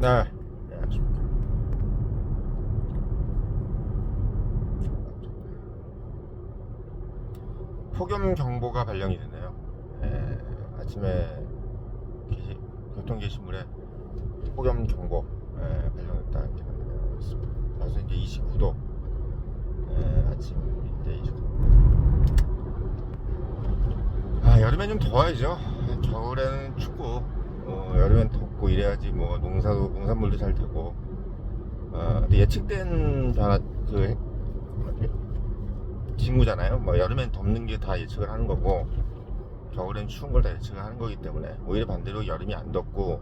네, 네, 안녕하십니까. 폭염 경보가 발령이 됐네요. 아침에 교통 게시물에 폭염 경보 발령됐다 이렇게 있습니다. 그래서 이제 29도, 아침인데 29도. 여름엔 좀 더워야죠. 겨울에는 춥고, 여름엔 덥고 이래야지 뭐 농산물도 잘 되고. 근데 예측된 변화 징후잖아요. 뭐 여름엔 덥는 게 다 예측을 하는 거고 겨울엔 추운 걸 다 예측을 하는 거기 때문에 오히려 반대로 여름이 안 덥고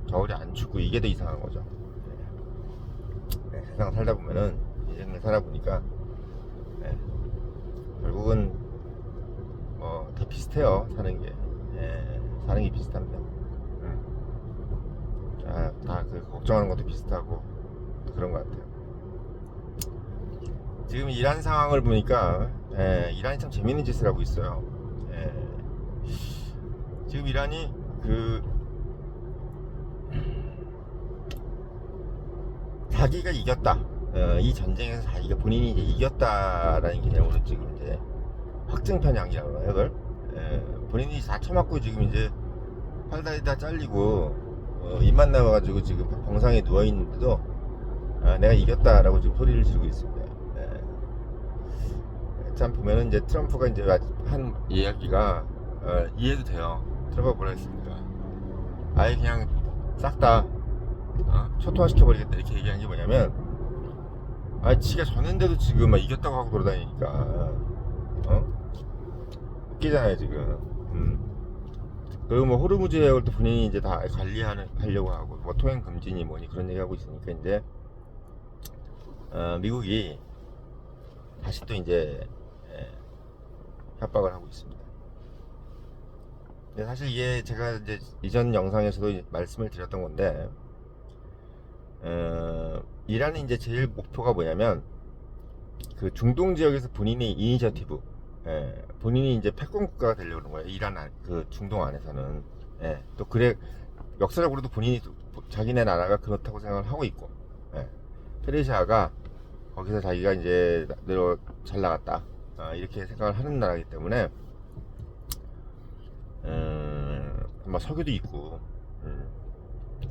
겨울이 안 춥고 이게 더 이상한 거죠. 세상 살다 보면은 인생을 살아보니까 결국은 뭐 다 비슷해요. 사는 게 비슷합니다. 다 그 걱정하는 것도 비슷하고 그런 것 같아요. 지금 이란 상황을 보니까 이란이 참 재밌는 짓을 하고 있어요. 지금 이란이 자기가 이겼다. 이 전쟁에서 자기가 본인이 이제 이겼다라는 개념으로 지금 이제 확증 편향이라고 해요, 그걸. 본인이 다 처맞고 지금 이제 팔다리 다 잘리고 입만 남아가지고 지금 병상에 누워 있는데도 내가 이겼다라고 지금 소리를 지르고 있습니다. 참 보면은 이제 트럼프가 이제 한 이야기가 이해도 돼요. 트럼프가 뭐라 했습니까? 아예 그냥 싹 다 초토화 시켜버리겠다 이렇게 얘기한 게 뭐냐면, 지가 졌는데도 지금 막 이겼다고 하고 돌아다니니까 웃기잖아요 지금. 그리고 뭐 호르무즈 해역을 또 본인이 이제 다 하려고 하고 뭐 통행 금지니 뭐니 그런 얘기하고 있으니까 이제 미국이 다시 또 이제 협박을 하고 있습니다. 근데 사실 이게 제가 이제 이전 영상에서도 말씀을 드렸던 건데, 이란이 이제 제일 목표가 뭐냐면 그 중동 지역에서 본인의 이니셔티브, 본인이 이제 패권 국가가 되려고 그러는 거예요. 그 중동 안에서는. 또 그래 역사적으로도 본인이 자기네 나라가 그렇다고 생각을 하고 있고, 페르시아가 거기서 자기가 이제 내려 잘 나갔다, 이렇게 생각을 하는 나라이기 때문에 뭐 석유도 있고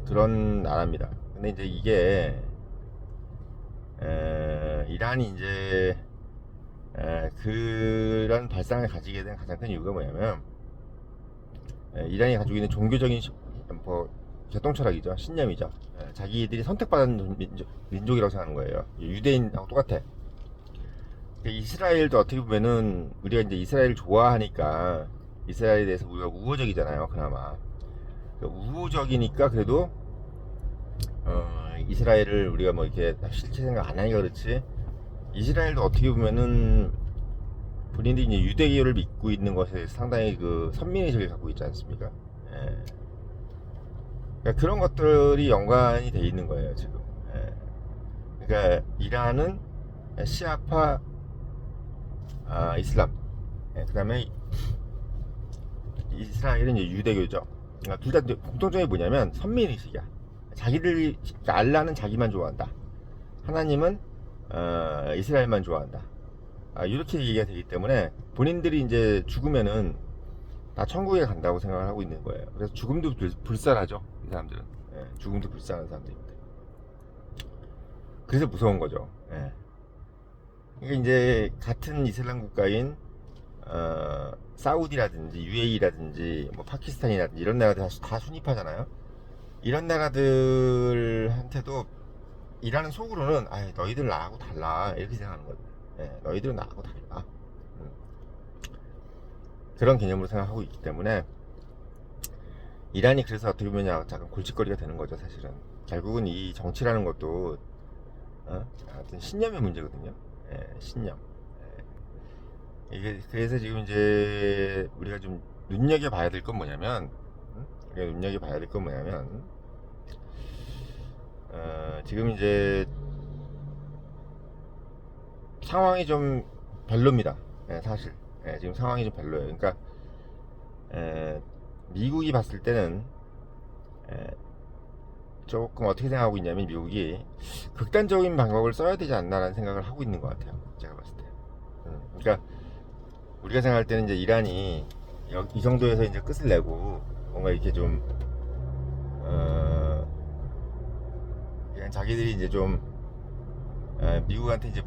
그런 나라입니다. 근데 이제 이게 이란이 이제 그런 발상을 가지게 된 가장 큰 이유가 뭐냐면, 이란이 가지고 있는 종교적인 뭐 개똥 철학이죠. 신념이죠. 자기들이 선택받은 민족이라고 생각하는 거예요. 유대인하고 똑같아. 이스라엘도 어떻게 보면은 우리가 이제 이스라엘을 좋아하니까 이스라엘에 대해서 우리가 우호적이잖아요. 그나마 우호적이니까 그래도 이스라엘을 우리가 뭐 이렇게 실체 생각 안 하니까 그렇지, 이스라엘도 어떻게 보면은 본인들이 이제 유대교를 믿고 있는 것에 상당히 그 선민의식을 갖고 있지 않습니까? 그러니까 그런 것들이 연관이 돼 있는 거예요 지금. 그러니까 이란은 시아파 이슬람, 그 다음에 이스라엘은 이제 유대교죠. 그러니까 둘 다 공통점이 뭐냐면 선민의식이야. 그러니까 알라는 자기만 좋아한다. 하나님은 이스라엘만 좋아한다. 이렇게 얘기가 되기 때문에 본인들이 이제 죽으면은 다 천국에 간다고 생각을 하고 있는 거예요. 그래서 죽음도 불살하죠, 이 사람들은. 죽음도 불쌍한 사람들입니다. 그래서 무서운 거죠. 이게 이제 같은 이슬람 국가인 사우디라든지 UAE라든지 뭐 파키스탄이라든지 이런 나라들 다 순위파잖아요. 이런 나라들한테도 이라는 속으로는 너희들 나하고 달라 이렇게 생각하는 거죠. 너희들은 나하고 달라. 그런 개념으로 생각하고 있기 때문에 이란이 그래서 어떻게 보면 약간 골칫거리가 되는 거죠. 사실은 결국은 이 정치라는 것도 하여튼 신념의 문제거든요. 신념. 이게 그래서 지금 이제 우리가 좀 눈여겨봐야 될 건 뭐냐면, 지금 이제 상황이 좀 별로입니다. 사실. 지금 상황이 좀 별로예요. 그러니까 미국이 봤을 때는 조금 어떻게 생각하고 있냐면 미국이 극단적인 방법을 써야 되지 않나라는 생각을 하고 있는 것 같아요. 제가 봤을 때. 그러니까 우리가 생각할 때는 이제 이란이 이 정도에서 이제 끝을 내고 뭔가 이렇게 좀 그냥 자기들이 이제 좀 미국한테 이제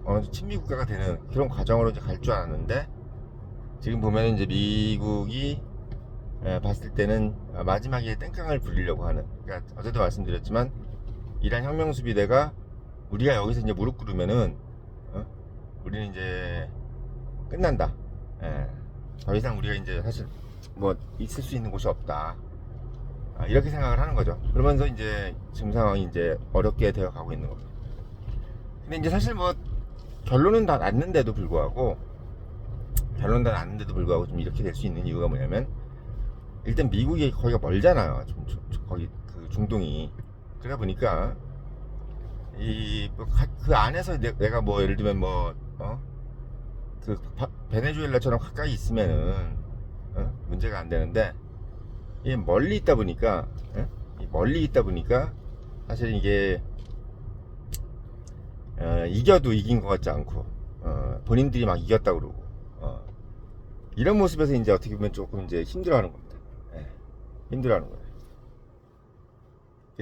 어느 친미 국가가 되는 그런 과정으로 이제 갈 줄 알았는데 지금 보면 이제 미국이 봤을 때는 마지막에 땡깡을 부리려고 하는, 그러니까 어제도 말씀드렸지만 이란 혁명수비대가 우리가 여기서 이제 무릎 꿇으면은 우리는 이제 끝난다. 더 이상 우리가 이제 사실 뭐 있을 수 있는 곳이 없다. 이렇게 생각을 하는 거죠. 그러면서 이제 지금 상황이 이제 어렵게 되어 가고 있는 겁니다. 근데 이제 사실 뭐 결론은 다 났는데도 불구하고 좀 이렇게 될 수 있는 이유가 뭐냐면 일단 미국이 거기가 멀잖아요. 거기 그 중동이. 그러다 보니까 그 안에서 내가 뭐 예를 들면 뭐 그 베네수엘라처럼 가까이 있으면은 문제가 안 되는데 이 멀리 있다 보니까 사실 이게 이겨도 이긴 것 같지 않고 본인들이 막 이겼다 그러고 이런 모습에서 이제 어떻게 보면 조금 이제 힘들어하는 겁니다. 힘들어하는 거예요.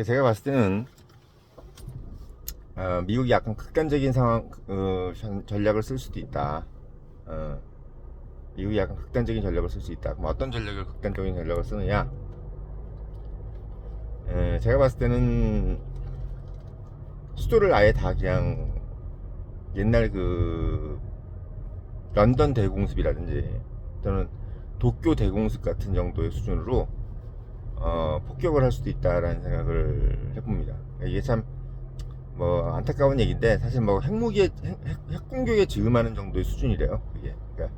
제가 봤을 때는 미국이 약간 극단적인 상황 전략을 쓸 수도 있다. 미국이 약간 극단적인 전략을 쓸 수 있다. 그럼 어떤 극단적인 전략을 쓰느냐? 제가 봤을 때는 수도를 아예 다 그냥 옛날 그 런던 대공습이라든지 또는 도쿄 대공습 같은 정도의 수준으로 폭격을 할 수도 있다라는 생각을 해봅니다. 이게 참 뭐 안타까운 얘기인데 사실 뭐 핵 공격에 즈음하는 정도의 수준이래요. 이게 그러니까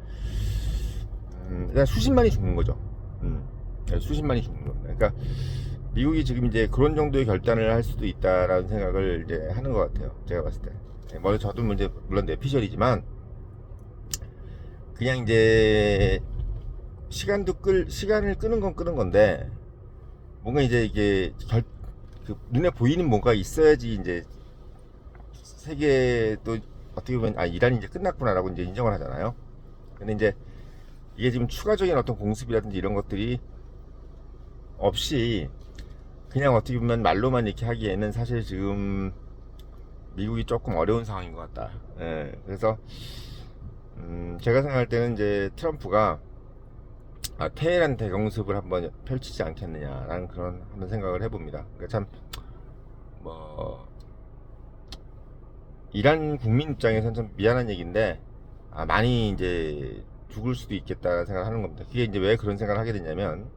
일단 수십만이 죽는 거죠. 수십만이 죽는 겁니다. 그러니까 미국이 지금 이제 그런 정도의 결단을 할 수도 있다라는 생각을 이제 하는 것 같아요. 제가 봤을 때. 뭐 저도 이제 물론 내피셜이지만 그냥 이제 시간을 끄는 건 끄는 건데 뭔가 이제 이게 눈에 보이는 뭔가 있어야지 이제 세계도 어떻게 보면 이란이 이제 끝났구나라고 이제 인정을 하잖아요. 근데 이제 이게 지금 추가적인 어떤 공습이라든지 이런 것들이 없이 그냥 어떻게 보면 말로만 이렇게 하기에는 사실 지금 미국이 조금 어려운 상황인 것 같다. 그래서 제가 생각할 때는 이제 트럼프가 테헤란 대공습을 한번 펼치지 않겠느냐라는 그런 한번 생각을 해봅니다. 그러니까 참 뭐 이란 국민 입장에서는 좀 미안한 얘기인데 많이 이제 죽을 수도 있겠다는 생각을 하는 겁니다. 그게 이제 왜 그런 생각을 하게 되냐면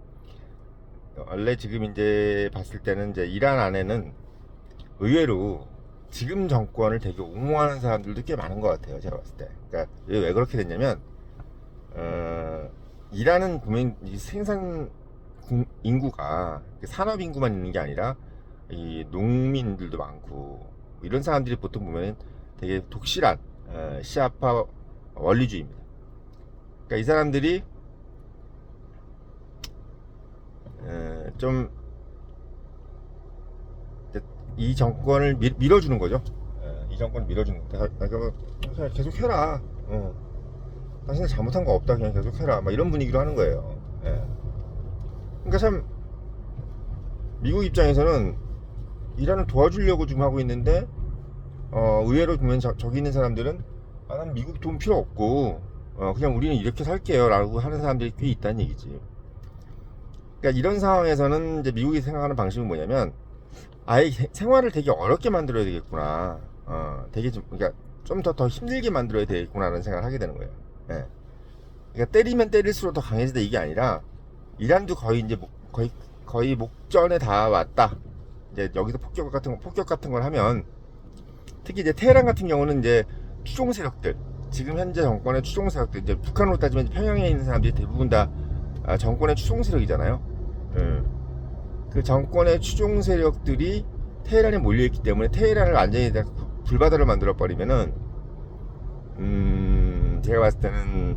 원래 지금 이제 봤을 때는 이제 이란 안에는 의외로 지금 정권을 되게 옹호하는 사람들도 꽤 많은 것 같아요. 제가 봤을 때. 그러니까 왜 그렇게 됐냐면 이란은 보면 이 생산 인구가 산업 인구만 있는 게 아니라 이 농민들도 많고 이런 사람들이 보통 보면 되게 독실한 시아파 원리주의입니다. 그러니까 이 사람들이 좀 이 정권을 밀어주는 거죠. 이 정권을 밀어주는 거. 그냥 계속 해라. 당신은 잘못한 거 없다. 그냥 계속 해라. 막 이런 분위기로 하는 거예요. 그러니까 참 미국 입장에서는 이란을 도와주려고 좀 하고 있는데 의외로 보면 저기 있는 사람들은 난 미국 돈 필요 없고 그냥 우리는 이렇게 살게요 라고 하는 사람들이 꽤 있다는 얘기지. 그러니까 이런 상황에서는 이제 미국이 생각하는 방식은 뭐냐면 아예 생활을 되게 어렵게 만들어야 되겠구나. 되게 그러니까 좀 더 힘들게 만들어야 되겠구나라는 생각을 하게 되는 거예요. 그러니까 때리면 때릴수록 더 강해지다 이게 아니라 이란도 거의 이제 거의 목전에 다 왔다. 이제 여기서 폭격 같은 걸 하면 특히 이제 테헤란 같은 경우는 이제 추종 세력들, 지금 현재 정권의 추종 세력들, 이제 북한으로 따지면 평양에 있는 사람들이 대부분 다 정권의 추종 세력이잖아요. 그 정권의 추종 세력들이 테헤란에 몰려있기 때문에 테헤란을 완전히 불바다를 만들어 버리면은 제가 봤을 때는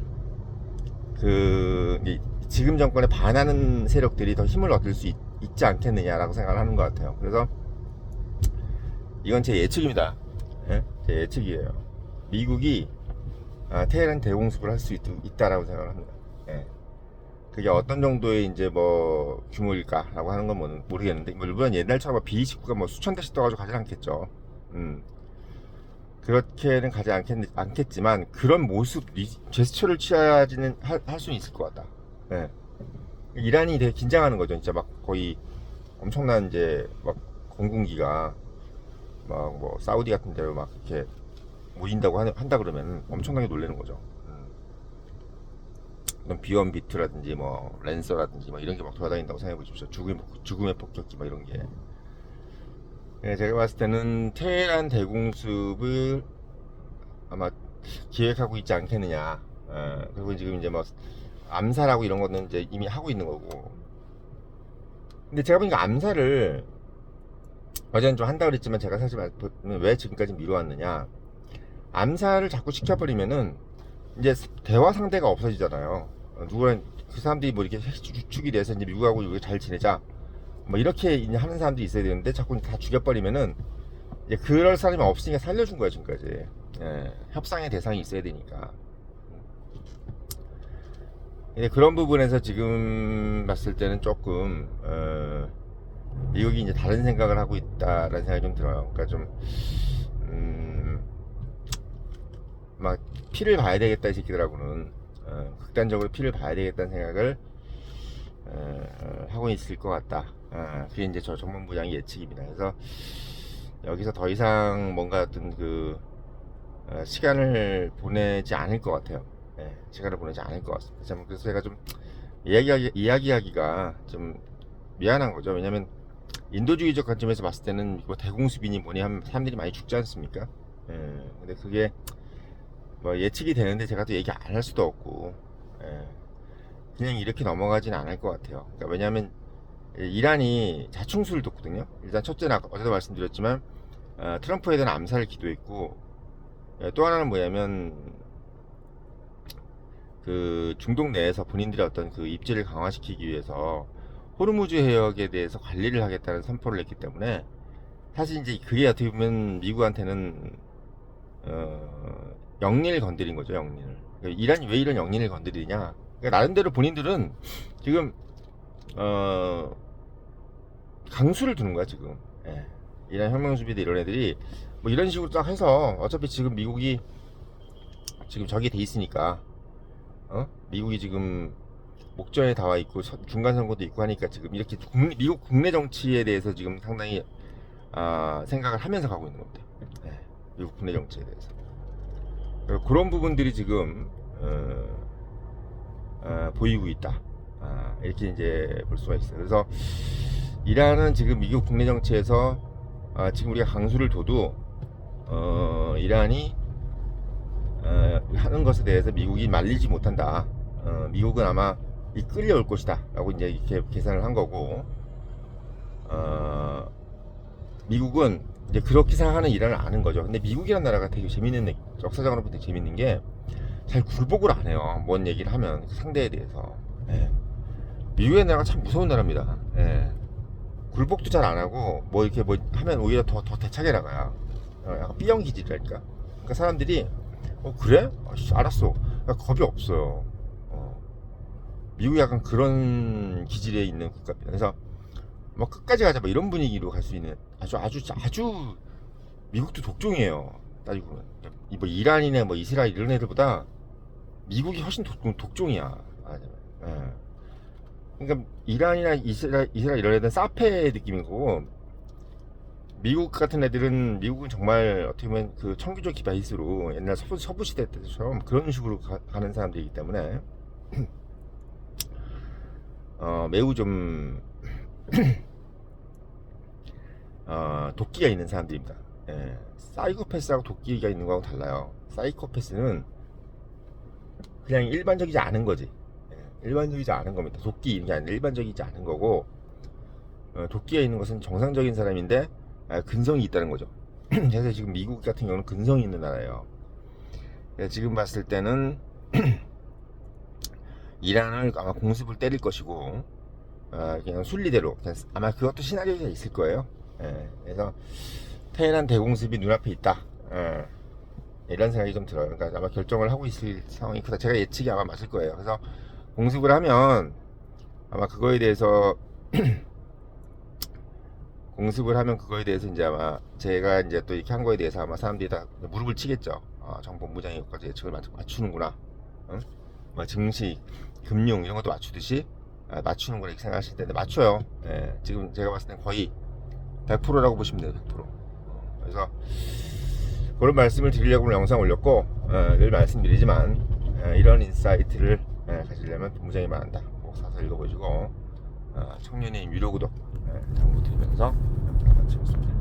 지금 정권에 반하는 세력들이 더 힘을 얻을 수 있지 않겠느냐라고 생각을 하는 것 같아요. 그래서 이건 제 예측입니다. 예? 제 예측이에요. 미국이 테헤란 대공습을 할 수 있다라고 생각을 합니다. 예. 그게 어떤 정도의 이제 뭐 규모일까라고 하는 건 모르겠는데, 물론 옛날처럼 B-29가 뭐 수천 대씩 떠가지고 가지 않겠죠. 그렇게는 가지 않겠지만 그런 모습, 제스처를 취하지는 할 수는 있을 것 같다. 예. 이란이 되게 긴장하는 거죠. 진짜 막 거의 엄청난 이제 막 공군기가 막 뭐 사우디 같은 데로 막 이렇게 모인다고 한다 그러면 엄청나게 놀라는 거죠. B1, B2라든지 뭐 랜서라든지 뭐 이런 게 막 돌아다닌다고 생각해 보십시오. 죽음의 폭격기 막 이런 게. 예, 제가 봤을 때는 테헤란 대공습을 아마 기획하고 있지 않겠느냐. 그리고 지금 이제 뭐 암살하고 이런 거는 이제 이미 하고 있는 거고. 근데 제가 보니까 암살을 어제는 좀 한다 그랬지만, 제가 사실 왜 지금까지 미뤄왔느냐. 암살을 자꾸 시켜버리면은 이제 대화 상대가 없어지잖아요. 누구랑 그 사람들이 뭐 이렇게 주축이 돼서 이제 미국하고 이렇게 잘 지내자 뭐 이렇게 이제 하는 사람들이 있어야 되는데, 자꾸 다 죽여버리면은 이제 그럴 사람이 없으니까 살려준 거야 지금까지. 예, 협상의 대상이 있어야 되니까. 근데 그런 부분에서 지금 봤을 때는 조금 미국이 이제 다른 생각을 하고 있다라는 생각이 좀 들어요. 그러니까 좀 막 피를 봐야 되겠다 이 새끼들하고는, 극단적으로 피를 봐야 되겠다는 생각을 하고 있을 것 같다. 그게 이제 저 전문부장의 예측입니다. 그래서 여기서 더 이상 뭔가 어떤 그 시간을 보내지 않을 것 같아요. 시간을 보내지 않을 것 같습니다. 그래서 제가 좀 이야기하기가 좀 미안한 거죠. 왜냐면 인도주의적 관점에서 봤을 때는 뭐 대공수비니 뭐니 하면 사람들이 많이 죽지 않습니까? 근데 그게 뭐 예측이 되는데 제가 또 얘기 안 할 수도 없고, 그냥 이렇게 넘어가진 않을 것 같아요. 그러니까 왜냐하면 이란이 자충수를 뒀거든요. 일단 첫째는 어제도 말씀드렸지만 트럼프에 대한 암살을 기도했고, 또 하나는 뭐냐면 그 중동 내에서 본인들의 어떤 그 입지를 강화시키기 위해서 호르무즈 해역에 대해서 관리를 하겠다는 선포를 했기 때문에, 사실 이제 그게 어떻게 보면 미국한테는 영린을 건드린 거죠. 영린을. 그러니까 이란이 왜 이런 영린을 건드리냐. 그러니까 나름대로 본인들은 지금 강수를 두는 거야 지금. 이란 혁명수비대 이런 애들이 뭐 이런 식으로 딱 해서, 어차피 지금 미국이 지금 적이 돼 있으니까, 미국이 지금 목전에 다 와 있고 중간 선거도 있고 하니까 지금 이렇게 미국 국내 정치에 대해서 지금 상당히 생각을 하면서 가고 있는 겁니다. 미국 국내 정치에 대해서. 그런 부분들이 지금 보이고 있다. 이렇게 이제 볼 수가 있어요. 그래서 이란은 지금 미국 국내 정치에서 지금 우리가 강수를 둬도 이란이 하는 것에 대해서 미국이 말리지 못한다. 미국은 아마 끌려올 것이다 라고 이제 이렇게 계산을 한 거고, 미국은 이제 그렇게 생각하는 이란을 아는 거죠. 근데 미국이라는 나라가 되게 재밌는, 역사적으로 보면 되게 재밌는 게, 잘 굴복을 안 해요. 뭔 얘기를 하면 상대에 대해서. 미국의 나라가 참 무서운 나라입니다. 굴복도 잘 안 하고 뭐 이렇게 뭐 하면 오히려 더 대차게 나가요. 약간 B형 기질이랄까. 그러니까 사람들이 그래? 알았어. 그러니까 겁이 없어요. 미국이 약간 그런 기질에 있는 국가입니다. 그래서 뭐 끝까지 가자 뭐 이런 분위기로 갈 수 있는, 아주 미국도 독종이에요. 따지고 보면 뭐 이란이나 뭐 이스라엘 이런 애들보다 미국이 훨씬 독종이야. 그러니까 이란이나 이스라엘 이런 애들은 사페 느낌인 거고, 미국 같은 애들은, 미국은 정말 어떻게 보면 그 청규적 기바이스로 옛날 서부 시대 때처럼 그런 식으로 가는 사람들이기 때문에 매우 좀 도끼가 있는 사람들입니다. 사이코패스하고 도끼가 있는 거하고 달라요. 사이코패스는 그냥 일반적이지 않은 거지. 일반적이지 않은 겁니다. 도끼 이게 아니라 일반적이지 않은 거고, 도끼가 있는 것은 정상적인 사람인데 근성이 있다는 거죠. 그래서 지금 미국 같은 경우는 근성이 있는 나라예요. 지금 봤을 때는 이란을 아마 공습을 때릴 것이고, 그냥 순리대로 그냥 아마 그것도 시나리오가 있을 거예요. 예, 그래서 태어난 대공습이 눈앞에 있다. 이런 생각이 좀 들어요. 그러니까 아마 결정을 하고 있을 상황이 크다. 제가 예측이 아마 맞을 거예요. 그래서 공습을 하면 아마 그거에 대해서 공습을 하면 그거에 대해서 이제 아마 제가 이제 또 이렇게 한 거에 대해서 아마 사람들이 다 무릎을 치겠죠. 정본부장이 여기까지 예측을 맞추는구나. 응? 뭐 증시, 금융 이런 것도 맞추듯이 맞추는구나 이렇게 생각하실 텐데 맞춰요. 예, 지금 제가 봤을 땐 거의 100%라고 보시면 돼요. 100%. 그래서 그런 말씀을 드리려고 오늘 영상 올렸고 늘 말씀드리지만 이런 인사이트를 가지려면 본부장이 말한다. 꼭 사서 읽어보시고 청년의 유료 구독 당부드리면서 영상 마치겠습니다.